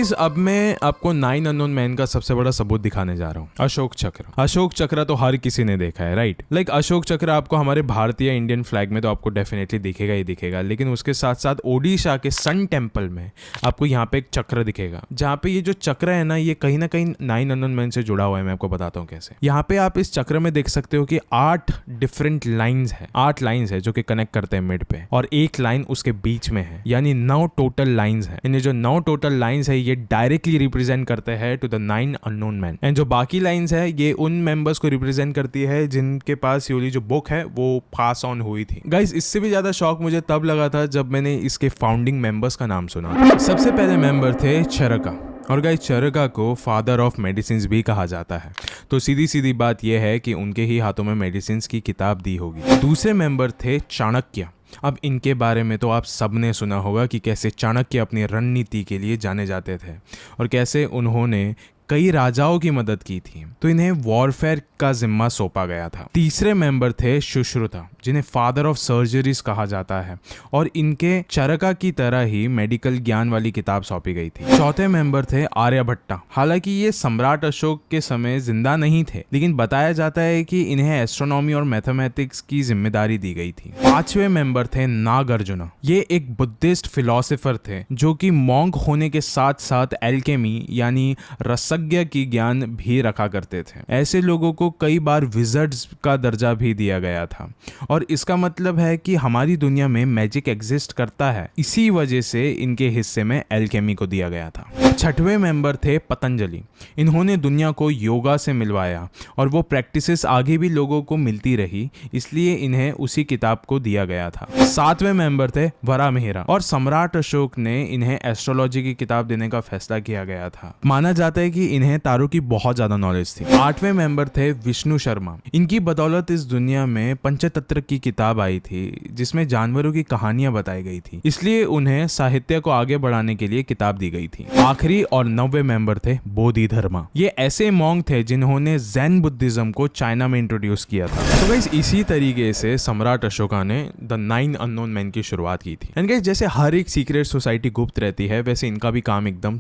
Guys अब मैं आपको 9 अननोन मैन का सबसे बड़ा सबूत दिखाने जा रहा हूँ। अशोक चक्र। अशोक चक्र तो हर किसी ने देखा है, राइट? लाइक अशोक चक्र आपको हमारे भारतीय इंडियन फ्लैग में तो आपको डेफिनेटली दिखेगा ही दिखेगा, लेकिन उसके साथ साथ ओडिशा के सन टेम्पल में आपको यहाँ पे एक चक्र दिखेगा, जहाँ पे ये जो चक्र है ना, ये कहीं ना कहीं 9 अननोन मैन से जुड़ा हुआ है। मैं आपको बताता हूँ कैसे। यहाँ पे आप इस चक्र में देख सकते हो कि 8 डिफरेंट लाइंस है, 8 लाइंस है जो कि कनेक्ट करते हैं मिड पे, और एक लाइन उसके बीच में है, यानी 9 टोटल लाइंस है। इन्हें जो 9 टोटल लाइंस है ये डायरेक्टली रिप्रेजेंट करते हैं to the 9 unknown man, and जो बाकी लाइंस है ये उन मेंबर्स को रिप्रेजेंट करती है जिनके पास ये जो बुक है वो पास ऑन हुई थी। गाइस इससे भी ज्यादा शॉक मुझे तब लगा था जब मैंने इसके फाउंडिंग मेंबर्स का नाम सुना। सबसे पहले मेंबर थे चरका, और गाइस चरका को फादर ऑफ मेडिसिन्स भी कहा जाता है, तो सीधी सीधी बात यह है कि उनके ही हाथों में मेडिसिन्स की किताब दी होगी। दूसरे मेंबर थे चाणक्य। अब इनके बारे में तो आप सबने सुना होगा कि कैसे चाणक्य अपनी रणनीति के लिए जाने जाते थे और कैसे उन्होंने कई राजाओं की मदद की थी, तो इन्हें वॉरफेयर का जिम्मा सौंपा गया था। तीसरे मेंबर थे सुश्रुता, जिन्हें फादर ऑफ सर्जरीज कहा जाता है, और इनके चरका की तरह ही मेडिकल ज्ञान वाली किताब सौंपी गई थी। चौथे मेंबर थे आर्यभट्टा। हालांकि ये सम्राट अशोक के समय जिंदा नहीं थे, लेकिन बताया जाता है कि इन्हें एस्ट्रोनॉमी और मैथमेटिक्स की जिम्मेदारी दी गई थी। पांचवें मेंबर थे नागार्जुना। ये एक बुद्धिस्ट फिलोसोफर थे जो कि मॉन्क होने के साथ साथ एल्केमी यानी रसज्ञ की ज्ञान भी रखा करते थे। ऐसे लोगों को कई बार विजर्ड्स का दर्जा भी दिया गया था, और इसका मतलब है कि हमारी दुनिया में मैजिक एग्जिस्ट करता है, इसी वजह से इनके हिस्से में एल्केमी को दिया गया था। छठवें मेंबर थे पतंजलि। इन्होंने दुनिया को योगा से मिलवाया और वो प्रैक्टिसेस आगे भी लोगों को मिलती रही, इसलिए इन्हें उसी किताब को दिया गया था। सातवें मेंबर थे वराहमिहिर, और सम्राट अशोक ने इन्हें एस्ट्रोलॉजी की किताब देने का फैसला किया गया था। माना जाता है कि इन्हें तारों की बहुत ज्यादा नॉलेज थी। आठवें मेंबर थे विष्णु शर्मा। इनकी बदौलत इस दुनिया में पंचतंत्र की किताब आई थी, जिसमें जानवरों की कहानियां बताई गई थी, इसलिए उन्हें साहित्य को आगे बढ़ाने के लिए किताब दी गई थी। आखिरी और 9वें मेंबर थे बोधिधर्मा। ये ऐसे मॉन्क थे जिन्होंने जैन बुद्धिज्म को चाइना में इंट्रोड्यूस किया था। तो गाइस इसी तरीके से सम्राट अशोका ने द 9 अननोन मैन की शुरुआत की थी। एंड गाइस जैसे हर एक सीक्रेट सोसाइटी गुप्त रहती है, वैसे इनका भी काम एकदम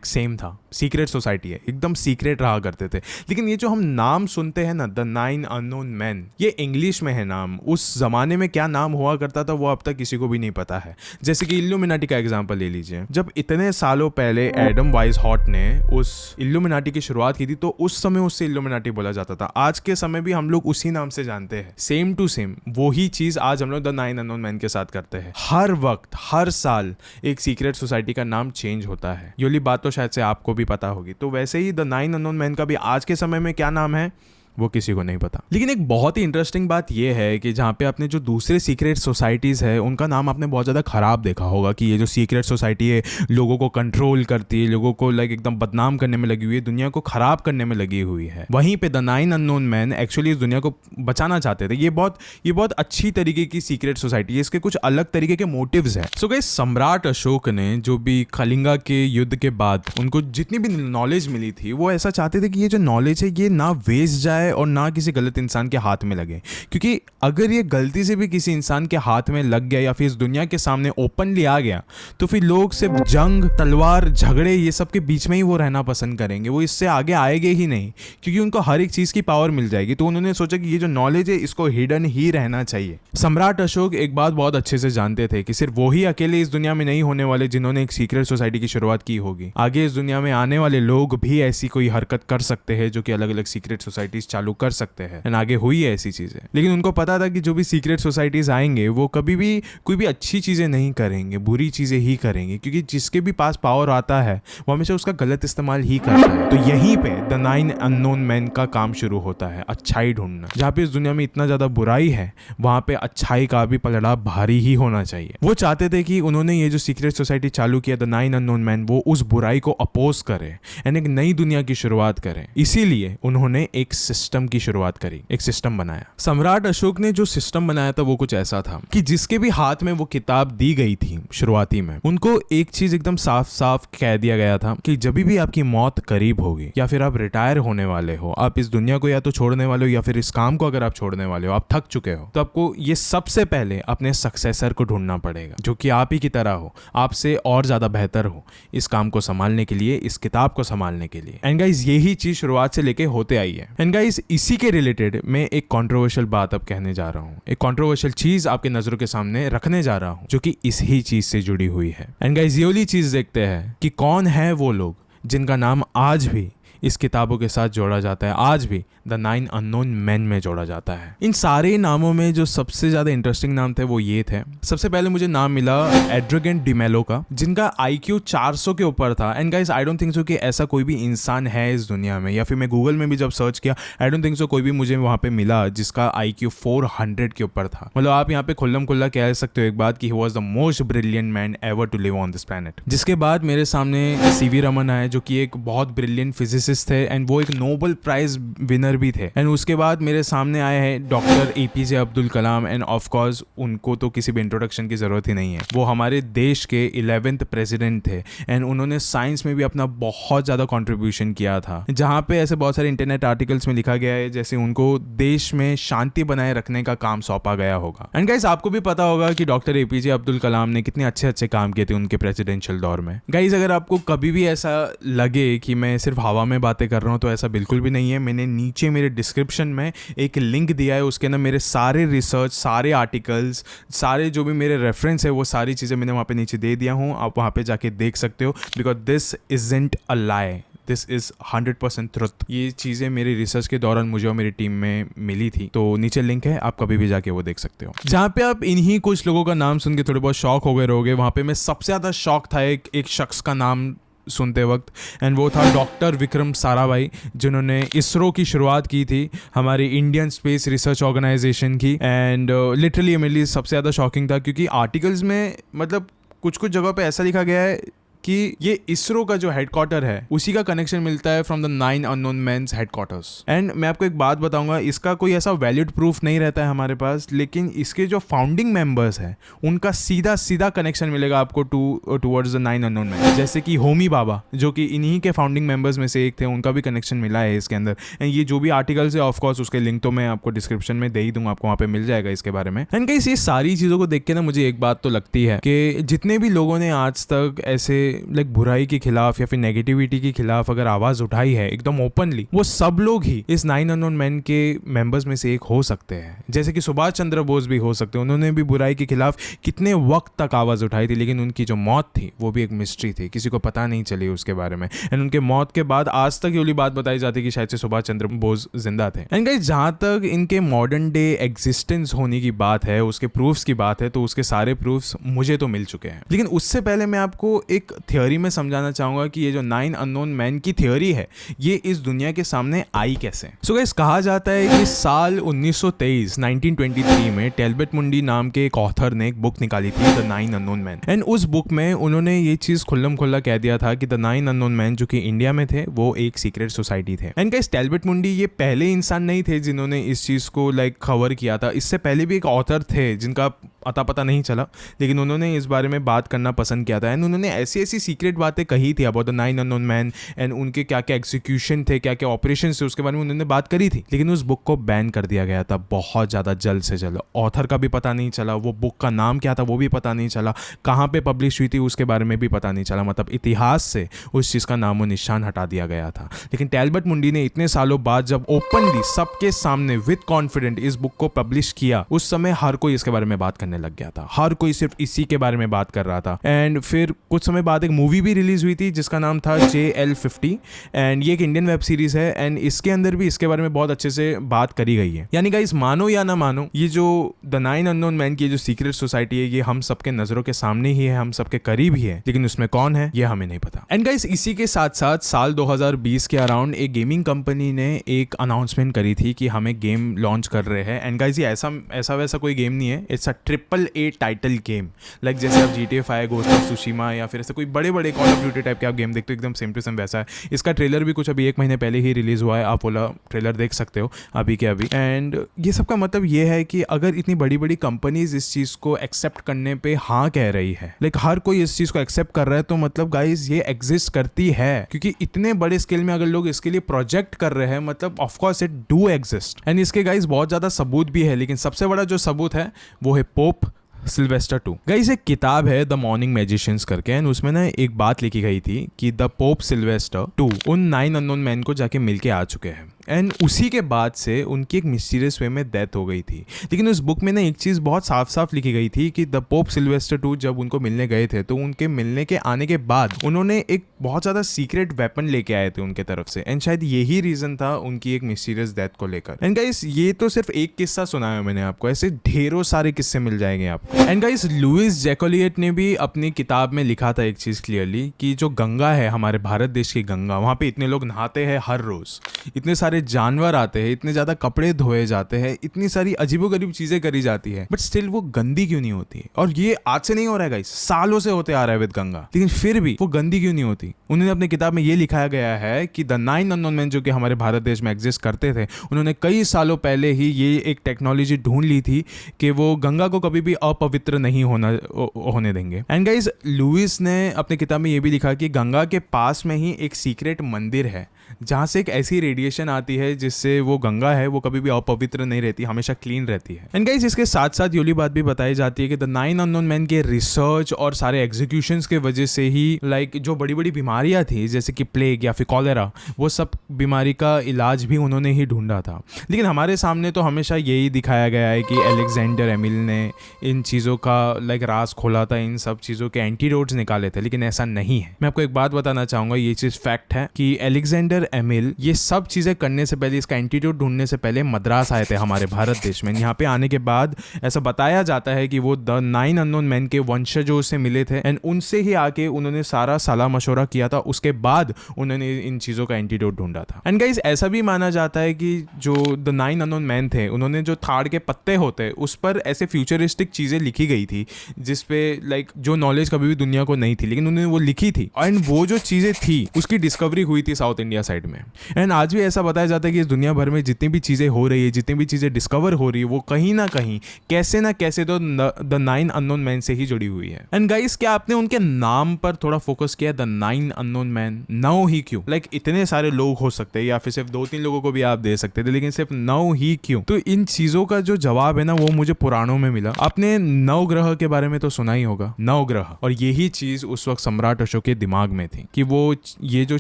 सेम था। सीक्रेट सोसाइटी है, एकदम सीक्रेट रहा करते थे। लेकिन ये जो हम नाम सुनते हैं ना, द 9 अननोन मैन, ये इंग्लिश में है नाम। उस जमाने में क्या नाम हुआ करता था वो अब तक किसी को भी नहीं पता है। जैसे कि इल्यूमिनाटी का एग्जांपल ले लीजिए। जब इतने सालों पहले एडम वाइसहॉर्ट ने उस इल्यूमिनाटी की शुरुआत की थी, तो उस समय उससे इल्यूमिनाटी बोला जाता था। आज के समय भी हम लोग उसी नाम से जानते हैं, सेम टू सेम वही चीज आज हम लोग द 9 अननोन मैन के साथ करते हैं। हर वक्त हर साल एक सीक्रेट सोसाइटी का नाम चेंज होता है। ये बात तो शायद से आपको भी पता होगी। तो वैसे ही द 9 अननोन मैन का भी आज के समय में क्या नाम है वो किसी को नहीं पता। लेकिन एक बहुत ही इंटरेस्टिंग बात यह है कि जहाँ पे आपने जो दूसरे सीक्रेट सोसाइटीज़ है उनका नाम आपने बहुत ज़्यादा खराब देखा होगा कि ये जो सीक्रेट सोसाइटी है लोगों को कंट्रोल करती है, लोगों को लाइक एकदम बदनाम करने में लगी हुई है, दुनिया को खराब करने में लगी हुई है। वहीं पे द 9 अननोन मैन एक्चुअली इस दुनिया को बचाना चाहते थे। ये बहुत अच्छी तरीके की सीक्रेट सोसाइटी है, इसके कुछ अलग तरीके के मोटिव्स हैं। सो गाइस सम्राट अशोक ने जो भी कलिंगा के युद्ध के बाद उनको जितनी भी नॉलेज मिली थी, वो ऐसा चाहते थे कि ये जो नॉलेज है ये ना वेस्ट जाए और ना किसी गलत इंसान के हाथ में लगे, क्योंकि अगर ये गलती से भी किसी इंसान के हाथ में लग गया या फिर इस दुनिया के सामने ओपनली आ गया, तो फिर लोग सिर्फ जंग, तलवार, झगड़े ये सब के बीच में ही वो रहना पसंद करेंगे। वो इससे आगे आएंगे ही नहीं, क्योंकि उनको हर एक चीज की पावर मिल जाएगी। तो उन्होंने सोचा कि ये जो नॉलेज है इसको हिडन ही रहना चाहिए। सम्राट अशोक एक बात बहुत अच्छे से जानते थे कि सिर्फ वही अकेले इस दुनिया में नहीं होने वाले जिन्होंने एक सीक्रेट सोसाइटी की शुरुआत की होगी। आगे इस दुनिया में आने वाले लोग भी ऐसी कोई हरकत कर सकते हैं जो कि अलग अलग सीक्रेट सोसाइटीज चालू कर सकते हैं। एंड आगे हुई है ऐसी चीजें। लेकिन उनको पता था कि जो भी सीक्रेट सोसाइटीज आएंगे वो कभी भी कोई भी अच्छी चीजें नहीं करेंगे, बुरी चीजें ही करेंगे, क्योंकि जिसके भी पास पावर आता है वो हमेशा उसका गलत इस्तेमाल ही करता है। तो यहीं पे द 9 अननोन मैन का काम शुरू होता है, अच्छाई ढूंढना। जहाँ पे इस दुनिया में इतना ज्यादा बुराई है वहां पे अच्छाई का भी पलड़ा भारी ही होना चाहिए। वो चाहते थे कि उन्होंने ये जो सीक्रेट सोसाइटी चालू किया द 9 अननोन मैन, वो उस बुराई को अपोज करे एंड एक नई दुनिया की शुरुआत करे। इसीलिए उन्होंने एक सिस्टम की शुरुआत करी, एक सिस्टम बनाया। सम्राट अशोक ने जो सिस्टम बनाया था वो कुछ ऐसा था कि जिसके भी हाथ में वो किताब दी गई थी शुरुआती में, उनको एक चीज एकदम साफ साफ कह दिया गया था कि जब भी आपकी मौत करीब होगी या फिर आप रिटायर होने वाले हो, आप इस दुनिया को या तो छोड़ने वाले हो या फिर इस काम को अगर आप छोड़ने वाले हो, आप थक चुके हो, तो आपको ये सबसे पहले अपने सक्सेसर को ढूंढना पड़ेगा जो कि आप ही की तरह हो, आपसे और ज्यादा बेहतर हो इस काम को संभालने के लिए, इस किताब को संभालने के लिए। एंड गाइस यही चीज शुरुआत से लेके होते आई है। एंड गाइस इसी के रिलेटेड मैं एक कंट्रोवर्शियल बात अब कहने जा रहा हूँ, एक कंट्रोवर्शियल चीज आपके नजरों के सामने रखने जा रहा हूँ जो कि इस ही चीज से जुड़ी हुई है। एंड गाइस ये वाली चीज देखते हैं कि कौन है वो लोग जिनका नाम आज भी इस किताबों के साथ जोड़ा जाता है, आज भी द 9 अननोन मैन में जोड़ा जाता है। इन सारे नामों में जो सबसे ज्यादा इंटरेस्टिंग नाम थे वो ये थे। सबसे पहले मुझे नाम मिला एड्रिगन डिमेलो का, जिनका IQ 400 के ऊपर था। And guys I don't think so कि ऐसा कोई भी इंसान है इस दुनिया में, या फिर मैं गूगल में भी जब सर्च किया आई डोंट थिंक सो कोई भी मुझे वहां पे मिला जिसका IQ 400 के ऊपर था। मतलब आप यहाँ पे खुल्लम खुल्ला कह सकते हो एक बात कि he was the most brilliant man ever to live on this planet. जिसके बाद मेरे सामने CV रमन आए जो कि एक बहुत ब्रिलियंट फिजिसिस्ट थे एंड वो एक नोबेल प्राइज विनर भी थे। एंड उसके बाद मेरे सामने आए हैं doctor APJ Abdul Kalam. End of course उनको तो किसी भी इंट्रोडक्शन की जरूरत ही नहीं है, वो हमारे देश के 11th प्रेसिडेंट थे। एंड उन्होंने साइंस में भी अपना बहुत ज्यादा कंट्रीब्यूशन किया था, जहां पे ऐसे बहुत सारे इंटरनेट आर्टिकल्स में लिखा गया है जैसे उनको देश में शांति बनाए रखने का काम सौंपा गया होगा। एंड गाइस आपको भी पता होगा कि डॉक्टर APJ अब्दुल कलाम ने कितने अच्छे अच्छे काम किए थे उनके प्रेसिडेंशियल दौर में। गाइस अगर आपको कभी भी ऐसा लगे कि मैं सिर्फ हवा में बातें कर रहा हूं तो ऐसा बिल्कुल भी नहीं है। मैंने नीचे मेरे डिस्क्रिप्शन में एक लिंक दिया है, उसके अंदर मेरे सारे रिसर्च, सारे आर्टिकल्स, सारे जो भी मेरे रेफरेंस है वो सारी चीज़ें मैंने वहाँ पे नीचे दे दिया हूँ। आप वहाँ पे जाके देख सकते हो, because this isn't a lie, this is 100% truth. ये चीज़ें मेरी रिसर्च के दौरान मुझे और मेरी टीम में मिली थी, तो नीचे लिंक है, आप कभी भी जाके वो देख सकते हो। जहाँ पे आप इन्हीं कुछ लोगों का नाम सुन के थोड़े बहुत शॉक हो गए रहोगे, वहाँ पे मैं सबसे ज़्यादा शॉक था एक शख्स का नाम सुनते वक्त, एंड वो था डॉक्टर विक्रम साराभाई, जिन्होंने इसरो की शुरुआत की थी, हमारी इंडियन स्पेस रिसर्च ऑर्गेनाइजेशन की। एंड लिटरली मेरे लिए सबसे ज़्यादा शॉकिंग था क्योंकि आर्टिकल्स में मतलब कुछ कुछ जगह पे ऐसा लिखा गया है कि ये इसरो का जो हेडक्वार्टर है उसी का कनेक्शन मिलता है from the 9 unknown man's headquarters. And मैं आपको एक बात बताऊंगा, इसका कोई ऐसा वैलिड प्रूफ नहीं रहता है हमारे पास, लेकिन इसके जो फाउंडिंग मेंबर्स हैं उनका सीधा सीधा कनेक्शन मिलेगा आपको टूवर्ड्स द 9 अननोन मैन। जैसे कि होमी बाबा जो कि इन्हीं के फाउंडिंग मेंबर्स में से एक थे, उनका भी कनेक्शन मिला है इसके अंदर। एंड ये जो भी आर्टिकल्स है ऑफकोर्स उसके लिंक तो मैं आपको डिस्क्रिप्शन में दे ही दूंगा, आपको वहाँ पे मिल जाएगा इसके बारे में। एंड गाइस ये सारी चीज़ों को देख के ना मुझे एक बात तो लगती है कि जितने भी लोगों ने आज तक ऐसे लाइक बुराई के खिलाफ या फिर नेगेटिविटी के खिलाफ अगर आवाज उठाई है एकदम ओपनली, वो सब लोग ही इस 9 अननोन मैन के मेंबर्स में से एक हो सकते हैं। जैसे कि सुभाष चंद्र बोस भी हो सकते हैं, उन्होंने भी बुराई के खिलाफ कितने वक्त तक आवाज उठाई थी, लेकिन उनकी जो मौत थी वो भी एक मिस्ट्री थी, किसी को पता नहीं चली उसके बारे में। एंड उनके मौत के बाद आज तक ये वाली बात बताई जाती है कि शायद से सुभाष चंद्र बोस जिंदा थे। एंड गाइस जहां तक इनके मॉडर्न डे एग्जिस्टेंस होने की बात है, उसके प्रूफ्स की बात है, तो उसके सारे प्रूफ्स मुझे तो मिल चुके हैं। लेकिन उससे पहले मैं आपको एक थ्योरी में समझाना चाहूंगा कि ये जो 9 अननोन मैन की थ्योरी है ये इस दुनिया के सामने आई कैसे। सो गाइस कहा जाता है कि साल 1923 में टेलबट मुंडी नाम के एक ऑथर ने एक बुक निकाली थी द 9 अननोन मैन। एंड उस बुक में उन्होंने ये चीज खुल्लम खुल्ला कह दिया था कि द 9 अननोन मैन जो कि इंडिया में थे वो एक सीक्रेट सोसाइटी थे। एंड गाइस टेलबट मुंडी ये पहले इंसान नहीं थे जिन्होंने इस चीज को लाइक कवर किया था। इससे पहले भी एक ऑथर थे जिनका अता पता नहीं चला, लेकिन उन्होंने इस बारे में बात करना पसंद किया था। एंड उन्होंने ऐसी ऐसी सीक्रेट बातें कही थी about the 9 unknown man, and उनके क्या क्या एग्जीक्यूशन थे, क्या क्या ऑपरेशन थे, उसके बारे में उन्होंने बात करी थी। लेकिन उस बुक को बैन कर दिया गया था बहुत ज़्यादा जल्द से जल्द। ऑथर का भी पता नहीं चला, वो बुक का नाम क्या था वो भी पता नहीं चला, कहाँ पे पब्लिश हुई थी उसके बारे में भी पता नहीं चला। मतलब इतिहास से उस चीज़ का नामो निशान हटा दिया गया था। लेकिन टेलबट मुंडी ने इतने सालों बाद जब ओपनली सबके सामने विद कॉन्फिडेंट इस बुक को पब्लिश किया, उस समय हर कोई इसके बारे में बात करने लग गया था, हर कोई सिर्फ इसी के बारे में बात कर रहा था। एंड फिर कुछ समय बाद एक मूवी भी रिलीज हुई थी जिसका नाम था JL50, एंड ये एक इंडियन वेब सीरीज है। एंड इसके अंदर भी इसके बारे में बहुत अच्छे से बात करी गई है। यानी गाइस मानो या ना मानो, ये जो द 9 अननोन मैन की जो सीक्रेट सोसाइटी है ये हम सबके नजरों के सामने ही है, हम सबके करीब ही है, लेकिन उसमें कौन है ये हमें नहीं पता। एंड गाइस इसी के साथ साथ साल 2020 के अराउंड एक गेमिंग कंपनी ने एक अनाउंसमेंट करी थी कि हम एक गेम लॉन्च कर रहे हैं। एंड गाइस ये ऐसा वैसा कोई गेम नहीं है, it's a AAA title game. Like जैसे आप GTA 5, गोस्ट ऑफ सुशिमा या फिर ऐसे कोई बड़े बड़े कॉल ऑफ ड्यूटी टाइप के आप गेम देखते हो, एकदम सेम टू सेम वैसा है। इसका ट्रेलर भी कुछ अभी 1 महीने पहले ही रिलीज हुआ है, आप वाला ट्रेलर देख सकते हो अभी के अभी। एंड ये सब का मतलब ये है कि अगर इतनी बड़ी बड़ी कंपनीज इस चीज को एक्सेप्ट करने पे हाँ कह रही है, लाइक हर कोई इस चीज को एक्सेप्ट कर रहा है, तो मतलब गाइस ये एग्जिस्ट करती है, क्योंकि इतने बड़े स्केल में अगर लोग इसके लिए प्रोजेक्ट कर रहे हैं, मतलब of course it do exist. And इसके गाइस बहुत ज्यादा सबूत भी है, लेकिन सबसे बड़ा जो सबूत है वो है पोप सिल्वेस्टर 2। गाइस एक किताब है द मॉर्निंग मैजिशियंस करके, एंड उसमें ना एक बात लिखी गई थी कि द पोप सिल्वेस्टर 2 उन 9 अननोन मैन को जाके मिलके आ चुके हैं, एंड उसी के बाद से उनकी एक मिस्टीरियस वे में डेथ हो गई थी। लेकिन उस बुक में ना एक चीज़ बहुत साफ साफ लिखी गई थी कि द पोप सिल्वेस्टर 2 जब उनको मिलने गए थे, तो उनके मिलने के आने के बाद उन्होंने एक बहुत ज़्यादा सीक्रेट वेपन लेके आए थे उनके तरफ से, एंड शायद यही रीज़न था उनकी एक मिस्टीरियस डेथ को लेकर। एंड गाइस ये तो सिर्फ एक किस्सा सुनाया मैंने आपको, ऐसे ढेरों सारे किस्से मिल जाएंगे आपको। एंड गाइस लुइस जैकोलिएट ने भी अपनी किताब में लिखा था एक चीज़ क्लियरली कि जो गंगा है, हमारे भारत देश की गंगा, वहाँ पे इतने लोग नहाते हैं हर रोज़, इतने सारे जानवर आते हैं, इतने ज्यादा कपड़े धोए जाते हैं, इतनी सारी अजीबोगरीब चीजें करी जाती है, बट स्टिल वो गंदी क्यों नहीं होती? और ये आज से नहीं हो रहा है गाइस, सालों से होते आ रहा है विद गंगा, लेकिन फिर भी वो गंदी क्यों नहीं होती? उन्होंने अपनी किताब में ये लिखाया गया है कि द 9 अननोन मैन जो कि हमारे भारत देश में एग्जिस्ट करते थे, उन्होंने कई सालों पहले ही ये एक टेक्नोलॉजी ढूंढ ली थी कि वो गंगा को कभी भी अपवित्र नहीं होने देंगे। एंड गाइस लुइस ने अपनी किताब में ये भी लिखा कि गंगा के पास में ही एक सीक्रेट मंदिर है, जहाँ से एक ऐसी रेडिएशन आती है जिससे वो गंगा है वो कभी भी अपवित्र नहीं रहती, हमेशा क्लीन रहती है। एंड गाइस इसके साथ साथ ये बात भी बताई जाती है कि द 9 अननोन मैन के रिसर्च और सारे एग्जीक्यूशंस के वजह से ही लाइक जो बड़ी बड़ी बीमारियां थी जैसे कि प्लेग या फिर कॉलेरा, वो सब बीमारी का इलाज भी उन्होंने ही ढूंढा था। लेकिन हमारे सामने तो हमेशा यही दिखाया गया है कि अलेक्जेंडर एमिल ने इन चीज़ों का लाइक राज खोला था, इन सब चीज़ों के एंटीडोट्स निकाले थे, लेकिन ऐसा नहीं है। मैं आपको एक बात बताना चाहूँगा, ये चीज़ फैक्ट है कि अलेक्जेंडर एमिल ये सब चीज़ें करने से पहले, इसका एंटीडोट ढूंढने से पहले मद्रास आए थे हमारे भारत देश में। यहाँ पे आने के बाद ऐसा बताया जाता है कि वो द 9 अननोन मैन के वंशजों से मिले थे, एंड उनसे ही आके उन्होंने सारा सलाह मशवरा किया था, उसके बाद उन्होंने इन चीज़ों का एंटीडोट ढूंढा था। एंड गाइस ऐसा भी माना जाता है कि जो द 9 अननोन मैन थे, उन्होंने जो थाड़ के पत्ते होते उस पर ऐसे फ्यूचरिस्टिक चीज़ें लिखी गई थी जिसपे लाइक जो नॉलेज कभी भी दुनिया को नहीं थी, लेकिन उन्होंने वो लिखी थी, एंड वो जो चीज़ें थी उसकी डिस्कवरी हुई थी साउथ इंडिया साइड में। एंड आज भी ऐसा बताया जाता है कि इस दुनिया भर में जितनी भी चीज़ें हो रही है, जितनी भी चीज़ें डिस्कवर हो रही है, वो कहीं ना कहीं कैसे ना कैसे तो द 9 अननोन मैन से ही जुड़ी हुई है। एंड गाइस क्या आपने उनके नाम पर थोड़ा फोकस किया, द 9 अननोन मैन? 9 ही क्यों? लाइक इतने सारे लोग हो सकते हैं या फिर सिर्फ 2-3 लोगों को भी आप दे सकते थे, लेकिन सिर्फ 9 ही क्यों? तो इन चीज़ों का जो जवाब है ना वो मुझे पुराणों में मिला। आपने 9 ग्रह के बारे में तो सुना ही होगा, 9 ग्रह, और यही चीज़ उस वक्त सम्राट अशोक के दिमाग में थी कि वो ये जो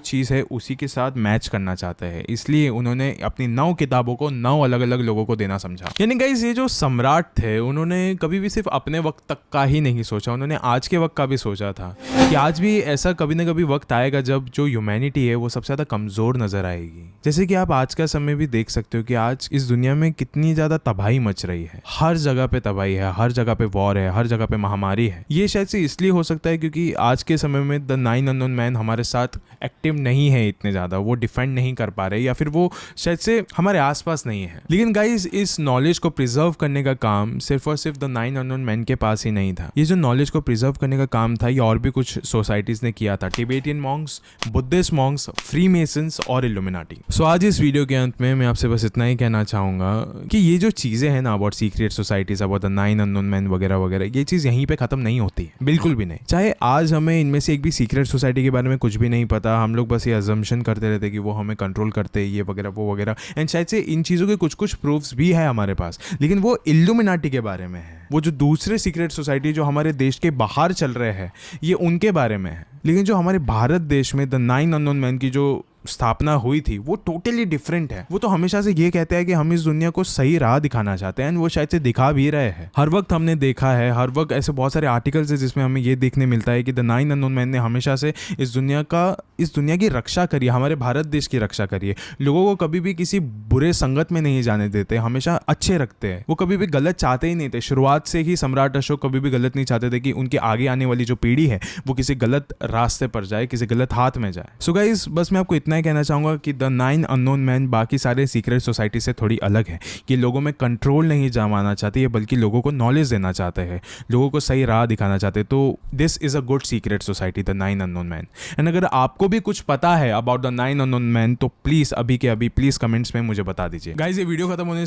चीज़ है उसी के साथ मैच करना चाहते हैं, इसलिए उन्होंने अपनी 9 किताबों को 9 अलग अलग लोगों को देना समझा। यानी गाइस ये जो सम्राट थे उन्होंने कभी भी सिर्फ अपने वक्त तक का ही नहीं सोचा, उन्होंने आज के वक्त का भी सोचा था कि आज भी ऐसा कभी ना कभी वक्त आएगा जब जो ह्यूमैनिटी है वो सबसे ज़्यादा कमज़ोर नजर आएगी। जैसे कि आप आज का समय भी देख सकते हो कि आज इस दुनिया में कितनी ज़्यादा तबाही मच रही है, हर जगह पे तबाही है, हर जगह पे वॉर है, हर जगह पे महामारी है। ये शायद से इसलिए हो सकता है क्योंकि आज के समय में द 9 अननोन मैन हमारे साथ एक्टिव नहीं है इतने ज़्यादा, वो डिफेंड नहीं कर पा रहे, या फिर वो शायद से हमारे आसपास नहीं है। लेकिन गाइस इस नॉलेज को प्रिजर्व करने का काम सिर्फ और सिर्फ द 9 अननोन मैन के पास ही नहीं था। ये जो नॉलेज को प्रिजर्व करने का काम था ये और भी कुछ सोसाइटीज ने किया था, Tibetan Monks, Buddhist Monks, free masons और इल्यूमिनाटी। सो आज इस वीडियो के अंत में मैं आपसे बस इतना ही कहना चाहूंगा कि ये जो चीजें हैं ना about secret societies, about the 9 unknown man वगैरह वगैरह, ये चीज यहीं पे खत्म नहीं होती है, बिल्कुल भी नहीं। चाहे आज हमें इनमें से एक भी सीक्रेट सोसाइटी के बारे में कुछ भी नहीं पता, हम लोग बस ये अजम्पशन करते रहते कि वो हमें कंट्रोल करते हैं, ये वगैरह वो वगैरह, एंड शायद से इन चीज़ों के कुछ कुछ प्रूफ्स भी है हमारे पास, लेकिन वो इल्यूमिनाटी के बारे में है, वो जो दूसरे सीक्रेट सोसाइटी जो हमारे देश के बाहर चल रहे हैं ये उनके बारे में है। लेकिन जो हमारे भारत देश में द 9 अननोन मैन की जो स्थापना हुई थी वो टोटली डिफरेंट है। वो तो हमेशा से ये कहते हैं कि हम इस दुनिया को सही राह दिखाना चाहते हैं, वो शायद से दिखा भी रहे हैं। हर वक्त हमने देखा है, हर वक्त ऐसे बहुत सारे आर्टिकल्स है जिसमें हमें ये देखने मिलता है कि द 9 अननोन मैन ने हमेशा से इस दुनिया की रक्षा करी है, हमारे भारत देश की रक्षा करी है। लोगों को कभी भी किसी बुरे संगत में नहीं जाने देते, हमेशा अच्छे रखते हैं, वो कभी भी गलत चाहते ही नहीं थे। शुरुआत से ही सम्राट अशोक कभी भी गलत नहीं चाहते थे कि उनके आगे आने वाली जो पीढ़ी है वो किसी गलत रास्ते पर जाए, किसी गलत हाथ में जाए। सो गाइस बस मैं आपको इतना इतना ही कहना चाहूँगा कि द 9 अननोन मैन बाकी सारे सीक्रेट सोसाइटी से थोड़ी अलग है कि लोगों में कंट्रोल नहीं जमाना चाहते है, बल्कि लोगों को नॉलेज देना चाहते हैं, लोगों को सही राह दिखाना चाहते हैं। तो this is a good secret society, the 9 unknown man. And अगर आपको भी कुछ पता है अबाउट द 9 अननोन मैन तो प्लीज़ अभी के अभी प्लीज़ कमेंट्स में मुझे बता दीजिए। गाइस ये वीडियो खत्म होने से